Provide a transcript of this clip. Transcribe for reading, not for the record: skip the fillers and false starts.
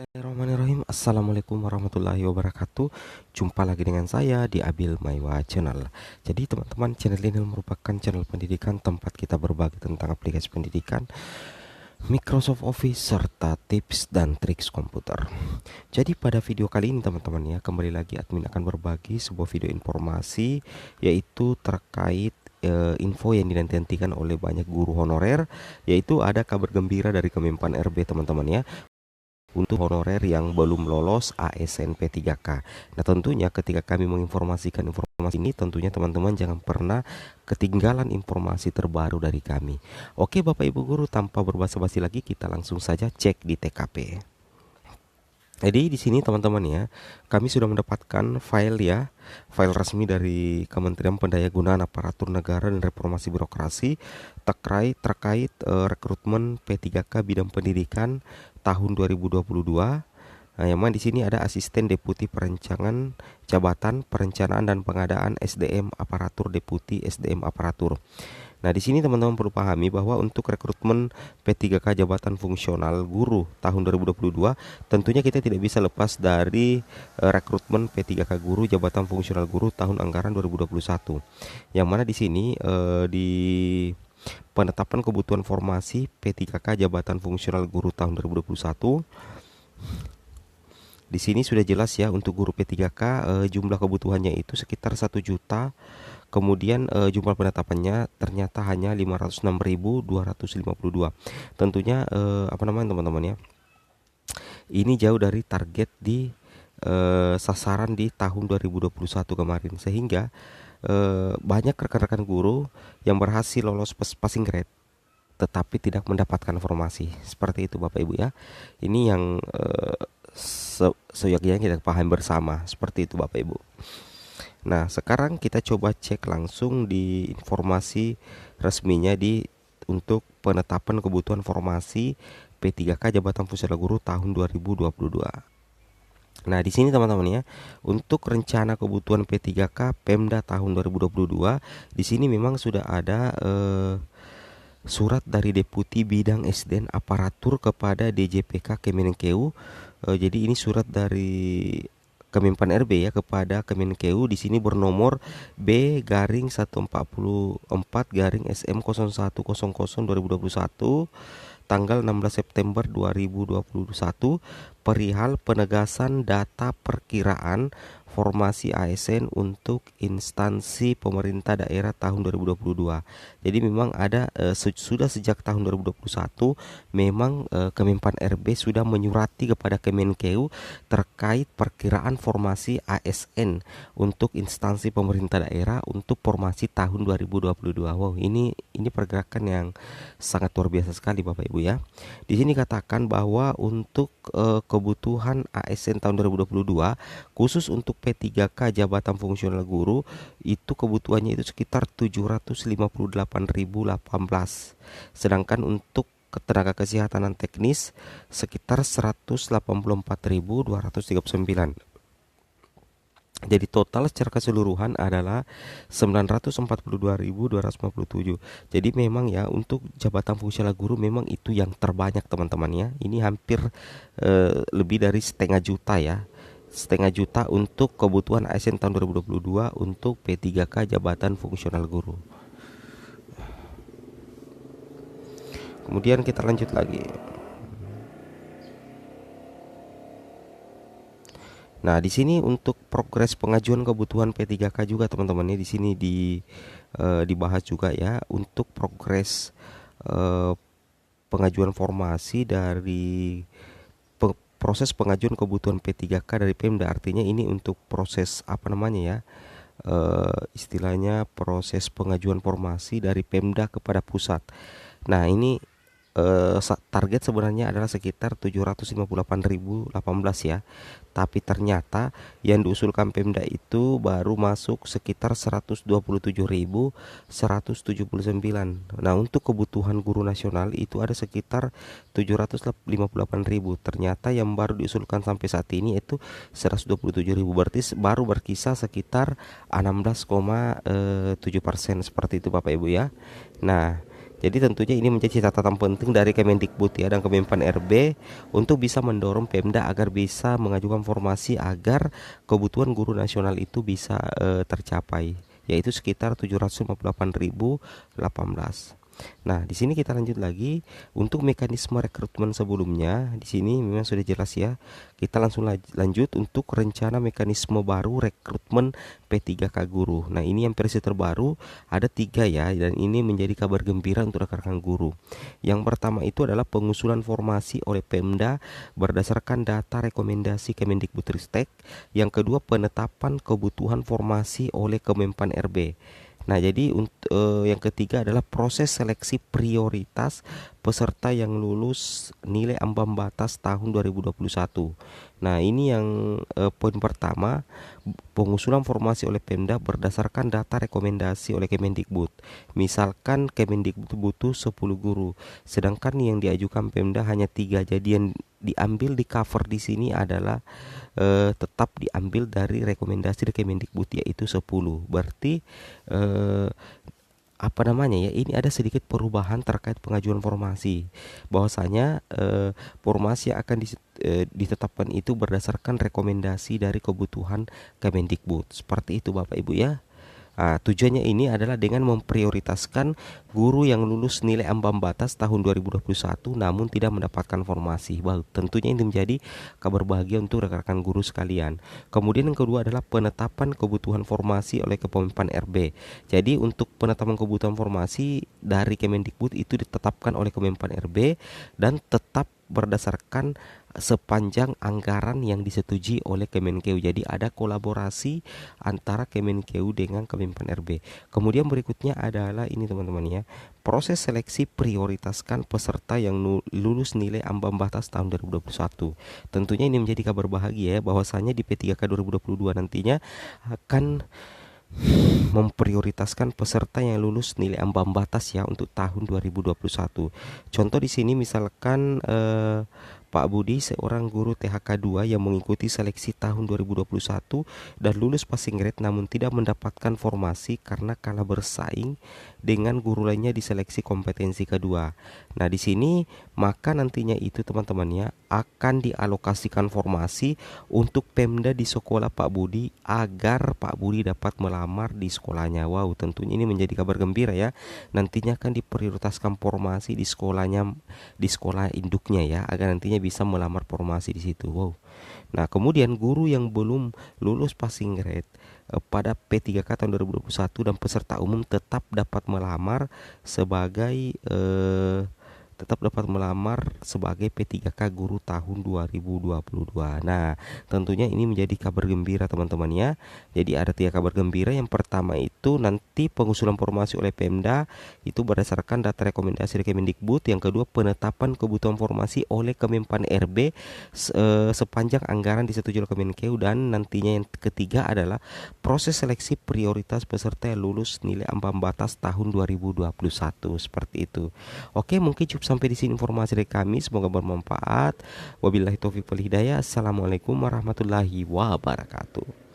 Bismillahirrahmanirrahim. Assalamualaikum warahmatullahi wabarakatuh. Jumpa lagi dengan saya di Abil Maiwa Channel. Jadi teman-teman, channel ini merupakan channel pendidikan tempat kita berbagi tentang aplikasi pendidikan, Microsoft Office, serta tips dan triks komputer. Jadi pada video kali ini teman-teman ya, kembali lagi admin akan berbagi sebuah video informasi, yaitu terkait info yang dinantikan oleh banyak guru honorer, yaitu ada kabar gembira dari Kemenpan RB teman-teman ya, untuk honorer yang belum lolos ASN P3K. Nah, tentunya ketika kami menginformasikan informasi ini, tentunya teman-teman jangan pernah ketinggalan informasi terbaru dari kami. Oke, Bapak Ibu guru, tanpa berbasa-basi lagi, kita langsung saja cek di TKP. Jadi di sini teman-teman ya, kami sudah mendapatkan file resmi dari Kementerian Pendayagunaan Aparatur Negara dan Reformasi Birokrasi terkait rekrutmen P3K bidang pendidikan tahun 2022. Nah, yang mana di sini ada asisten deputi perencanaan jabatan perencanaan dan pengadaan SDM aparatur deputi SDM aparatur. Nah, di sini teman-teman perlu pahami bahwa untuk rekrutmen P3K jabatan fungsional guru tahun 2022, tentunya kita tidak bisa lepas dari rekrutmen P3K guru jabatan fungsional guru tahun anggaran 2021. Yang mana di sini di penetapan kebutuhan formasi P3K jabatan fungsional guru tahun 2021, di sini sudah jelas ya, untuk guru P3K jumlah kebutuhannya itu sekitar 1 juta. Kemudian jumlah penetapannya ternyata hanya 506.252. Tentunya teman-teman ya, ini jauh dari target di sasaran di tahun 2021 kemarin, sehingga banyak rekan-rekan guru yang berhasil lolos passing grade tetapi tidak mendapatkan formasi. Seperti itu Bapak Ibu ya. Ini yang seyogyanya kita paham bersama. Seperti itu Bapak Ibu. Nah, sekarang kita coba cek langsung di informasi resminya untuk penetapan kebutuhan formasi P3K jabatan fungsional guru tahun 2022. Nah, di sini teman-teman ya, untuk rencana kebutuhan P3K Pemda tahun 2022, di sini memang sudah ada surat dari Deputi Bidang SDN Aparatur kepada DJPK Kemenkeu. Jadi ini surat dari Kemenpan RB ya kepada Kemenkeu, di sini bernomor B-14-SM0100/2021, tanggal 16 September 2021, perihal penegasan data perkiraan formasi ASN untuk instansi pemerintah daerah tahun 2022. Jadi memang ada sudah sejak tahun 2021 memang Kemenpan RB sudah menyurati kepada Kemenkeu terkait perkiraan formasi ASN untuk instansi pemerintah daerah untuk formasi tahun 2022. Wow, ini pergerakan yang sangat luar biasa sekali Bapak Ibu ya. Di sini katakan bahwa untuk kebutuhan ASN tahun 2022 khusus untuk P3K jabatan fungsional guru itu kebutuhannya itu sekitar 758.018. Sedangkan untuk tenaga kesehatan dan teknis sekitar 184.239. Jadi total secara keseluruhan adalah 942.257. Jadi memang ya, untuk jabatan fungsional guru memang itu yang terbanyak teman-teman ya. Ini hampir lebih dari setengah juta ya. Setengah juta untuk kebutuhan ASN tahun 2022 untuk P3K jabatan fungsional guru. Kemudian kita lanjut lagi. Nah, di sini untuk progres pengajuan kebutuhan P3K juga teman-teman ya, di sini dibahas juga ya untuk progres pengajuan formasi dari proses pengajuan kebutuhan P3K dari Pemda. Artinya ini untuk proses istilahnya proses pengajuan formasi dari Pemda kepada pusat. Nah, ini target sebenarnya adalah sekitar 758.018 ya. Tapi ternyata yang diusulkan Pemda itu baru masuk sekitar 127.179. Nah, untuk kebutuhan guru nasional itu ada sekitar 758.000. Ternyata yang baru diusulkan sampai saat ini itu 127.000, berarti baru berkisar sekitar 16,7%. Seperti itu Bapak Ibu ya. Nah, Jadi tentunya ini menjadi catatan penting dari Kemendikbud ya dan Kemenpan RB untuk bisa mendorong Pemda agar bisa mengajukan formasi agar kebutuhan guru nasional itu bisa tercapai, yaitu sekitar 758.018. Nah, di sini kita lanjut lagi untuk mekanisme rekrutmen sebelumnya. Di sini memang sudah jelas ya. Kita langsung lanjut untuk rencana mekanisme baru rekrutmen P3K guru. Nah, ini yang versi terbaru ada 3 ya, dan ini menjadi kabar gembira untuk rekan-rekan guru. Yang pertama itu adalah pengusulan formasi oleh Pemda berdasarkan data rekomendasi Kemendikbudristek. Yang kedua, penetapan kebutuhan formasi oleh Kemenpan RB. Nah, jadi yang ketiga adalah proses seleksi prioritas peserta yang lulus nilai ambang batas tahun 2021. Nah, ini yang poin pertama, pengusulan formasi oleh Pemda berdasarkan data rekomendasi oleh Kemendikbud. Misalkan Kemendikbud butuh 10 guru, sedangkan yang diajukan Pemda hanya 3. Jadi yang diambil di cover di sini adalah tetap diambil dari rekomendasi dari Kemendikbud, yaitu 10. Berarti apa namanya ya, ini ada sedikit perubahan terkait pengajuan formasi, bahwasanya formasi yang akan ditetapkan itu berdasarkan rekomendasi dari kebutuhan Kemendikbud. Seperti itu Bapak Ibu ya. Tujuannya ini adalah dengan memprioritaskan guru yang lulus nilai ambang batas tahun 2021 namun tidak mendapatkan formasi. Tentunya ini menjadi kabar bahagia untuk rekan-rekan guru sekalian. Kemudian yang kedua adalah penetapan kebutuhan formasi oleh Kemenpan RB. Jadi untuk penetapan kebutuhan formasi dari Kemendikbud itu ditetapkan oleh Kemenpan RB dan tetap berdasarkan sepanjang anggaran yang disetujui oleh Kemenkeu. Jadi ada kolaborasi antara Kemenkeu dengan Kemenpan RB. Kemudian berikutnya adalah ini teman-teman ya, proses seleksi prioritaskan peserta yang lulus nilai ambang batas tahun 2021. Tentunya ini menjadi kabar bahagia ya, bahwasanya di P3K 2022 nantinya akan memprioritaskan peserta yang lulus nilai ambang batas ya untuk tahun 2021. Contoh di sini misalkan Pak Budi, seorang guru THK 2 yang mengikuti seleksi tahun 2021 dan lulus passing grade namun tidak mendapatkan formasi karena kalah bersaing dengan guru lainnya di seleksi kompetensi kedua. Nah, di sini maka nantinya itu teman-teman ya akan dialokasikan formasi untuk Pemda di sekolah Pak Budi agar Pak Budi dapat melamar di sekolahnya. Wow, tentunya ini menjadi kabar gembira ya. Nantinya akan diprioritaskan formasi di sekolahnya, di sekolah induknya ya, agar nantinya bisa melamar formasi di situ. Wow. Nah, kemudian guru yang belum lulus passing grade pada P3K tahun 2021 dan peserta umum tetap dapat melamar sebagai P3K guru tahun 2022. Nah, tentunya ini menjadi kabar gembira teman-teman ya. Jadi ada 3 kabar gembira. Yang pertama itu nanti pengusulan formasi oleh Pemda itu berdasarkan data rekomendasi dari Kemendikbud. Yang kedua, penetapan kebutuhan formasi oleh Kemenpan RB sepanjang anggaran disetujui oleh Kemenkeu. Dan nantinya yang ketiga adalah proses seleksi prioritas peserta yang lulus nilai ambang batas tahun 2021. Seperti itu. Oke, mungkin cukup sampai di sini informasi dari kami, semoga bermanfaat. Wabillahi taufiq wal hidayah. Assalamualaikum warahmatullahi wabarakatuh.